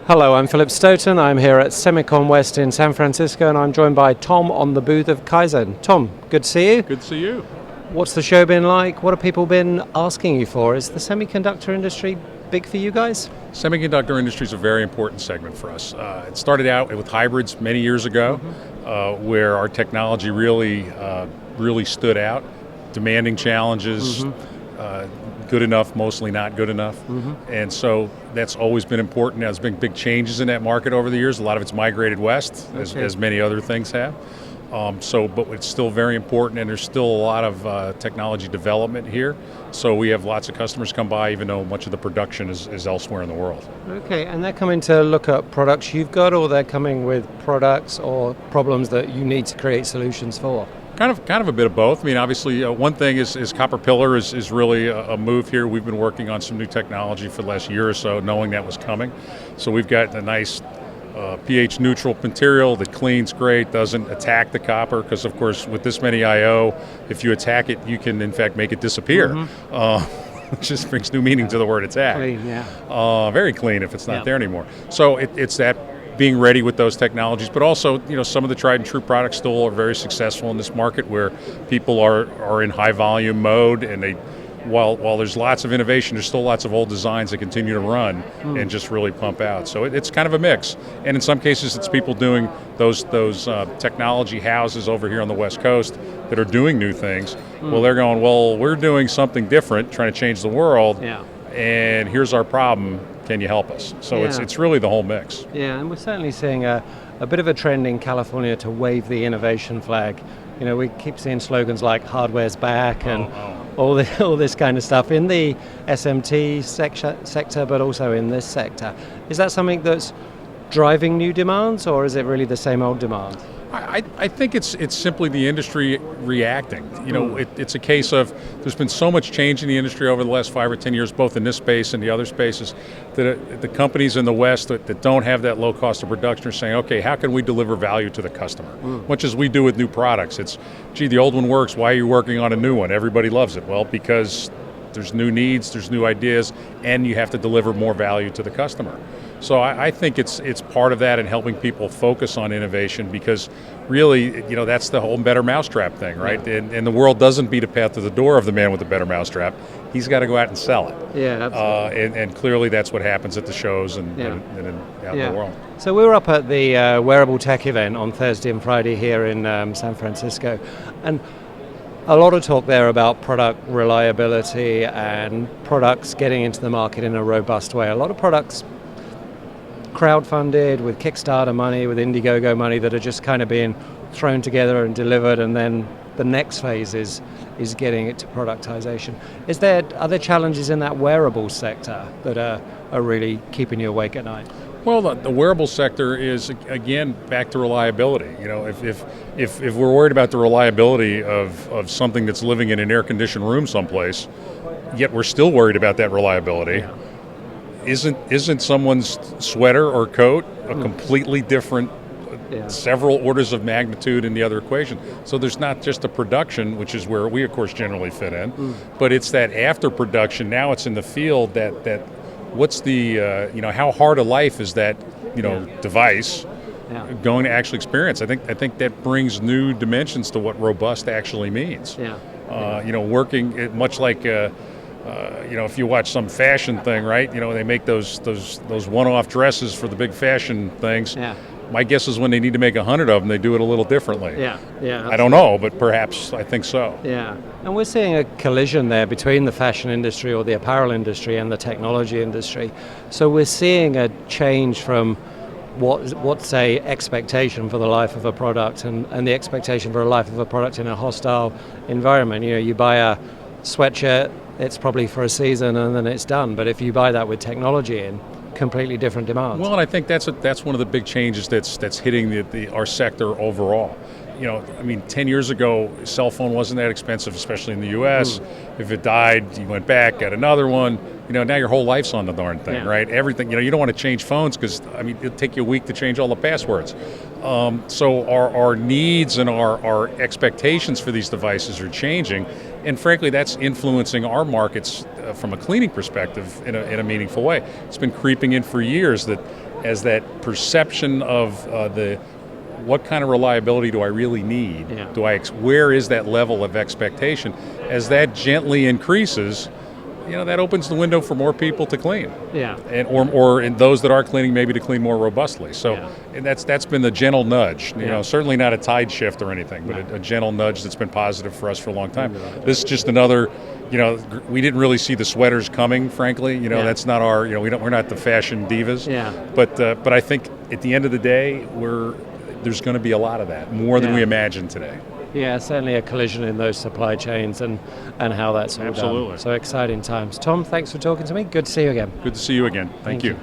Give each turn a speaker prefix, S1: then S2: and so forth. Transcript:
S1: Hello, I'm Philip Stoten. I'm here at Semicon West in San Francisco, and I'm joined by Tom on the booth of Kyzen. Tom, good to see you.
S2: Good to see you.
S1: What's the show been like? What have people been asking you for? Is the semiconductor industry big for you guys?
S2: Semiconductor industry is a very important segment for us. It started out with hybrids many years ago, where our technology really stood out, demanding challenges, good enough, mostly not good enough. And so that's always been important. There's been big changes in that market over the years. A lot of it's migrated west, as many other things have. But it's still very important, and there's still a lot of technology development here. So we have lots of customers come by, even though much of the production is elsewhere in the world.
S1: Okay, and they're coming to look at products you've got, or they're coming with products or problems that you need to create solutions for?
S2: Kind of a bit of both. I mean, obviously, one thing is copper pillar is really a move here. We've been working on some new technology for the last year or so, knowing that was coming. So we've got a nice pH neutral material that cleans great, doesn't attack the copper, because of course with this many I/O, if you attack it, you can in fact make it disappear. Which just brings new meaning to the word attack.
S1: Clean, yeah.
S2: Very clean if it's not there anymore. So it's that being ready with those technologies, but also, some of the tried and true products still are very successful in this market where people are in high volume mode, and while there's lots of innovation, there's still lots of old designs that continue to run and just really pump out. So it's kind of a mix. And in some cases, it's people doing those technology houses over here on the West Coast that are doing new things. Well, they're going, well, we're doing something different, trying to change the world, and here's our problem. Can you help us? So it's really the whole mix. Yeah,
S1: and we're certainly seeing a bit of a trend in California to wave the innovation flag. We keep seeing slogans like "hardware's back" and all this kind of stuff in the SMT sector, but also in this sector. Is that something that's driving new demands, or is it really the same old demand?
S2: I think it's simply the industry reacting. It's a case of there's been so much change in the industry over the last 5 or 10 years, both in this space and the other spaces, that the companies in the West that don't have that low cost of production are saying, okay, how can we deliver value to the customer? Much as we do with new products. It's, gee, the old one works, why are you working on a new one? Everybody loves it. Well, because there's new needs, there's new ideas, and you have to deliver more value to the customer. So I think it's part of that, and helping people focus on innovation, because really, that's the whole better mousetrap thing, right? Yeah. And the world doesn't beat a path to the door of the man with the better mousetrap. He's got to go out and sell it.
S1: Yeah, absolutely.
S2: And clearly that's what happens at the shows and out in the world.
S1: So we were up at the Wearable Tech event on Thursday and Friday here in San Francisco, and a lot of talk there about product reliability and products getting into the market in a robust way. A lot of products crowdfunded with Kickstarter money, with Indiegogo money, that are just kind of being thrown together and delivered, and then the next phase is getting it to productization. Are there challenges in that wearable sector that are really keeping you awake at night?
S2: Well, the wearable sector is, again, back to reliability. If we're worried about the reliability of something that's living in an air-conditioned room someplace, yet we're still worried about that reliability, isn't someone's sweater or coat a completely different, several orders of magnitude in the other equation? So there's not just the production, which is where we, of course, generally fit in, but it's that after production. Now it's in the field that what's the how hard a life is that device going to actually experience? I think that brings new dimensions to what robust actually means. Working much like. If you watch some fashion thing, right? They make those one-off dresses for the big fashion things. Yeah. My guess is when they need to make 100 of them, they do it a little differently.
S1: Yeah.
S2: I don't know, but perhaps I think so.
S1: Yeah, and we're seeing a collision there between the fashion industry or the apparel industry and the technology industry. So we're seeing a change from what's a expectation for the life of a product and the expectation for a life of a product in a hostile environment. You buy a sweatshirt, it's probably for a season and then it's done. But if you buy that with technology in, completely different demands.
S2: Well, and I think that's one of the big changes that's hitting our sector overall. 10 years ago, a cell phone wasn't that expensive, especially in the U.S. If it died, you went back, got another one. Now your whole life's on the darn thing, right? Everything. You don't want to change phones because it'll take you a week to change all the passwords. So our needs and our expectations for these devices are changing, and frankly, that's influencing our markets from a cleaning perspective in a meaningful way. It's been creeping in for years that as that perception of what kind of reliability do I really need?
S1: Yeah.
S2: Where is that level of expectation? As that gently increases, that opens the window for more people to clean.
S1: Yeah.
S2: And or in those that are cleaning, maybe to clean more robustly. So
S1: Yeah.
S2: and that's been the gentle nudge.
S1: Yeah.
S2: Certainly not a tide shift or anything, but
S1: No.
S2: a gentle nudge that's been positive for us for a long time. This is just another. We didn't really see the sweaters coming, frankly.
S1: Yeah.
S2: That's not our. We're not the fashion divas.
S1: Yeah.
S2: But I think at the end of the day, there's going to be a lot of that, more than
S1: Yeah.
S2: we imagine today.
S1: Yeah, certainly a collision in those supply chains and how that's all done.
S2: Absolutely.
S1: So exciting times. Tom, thanks for talking to me. Good to see you again.
S2: Good to see you again. Thank you.
S1: you.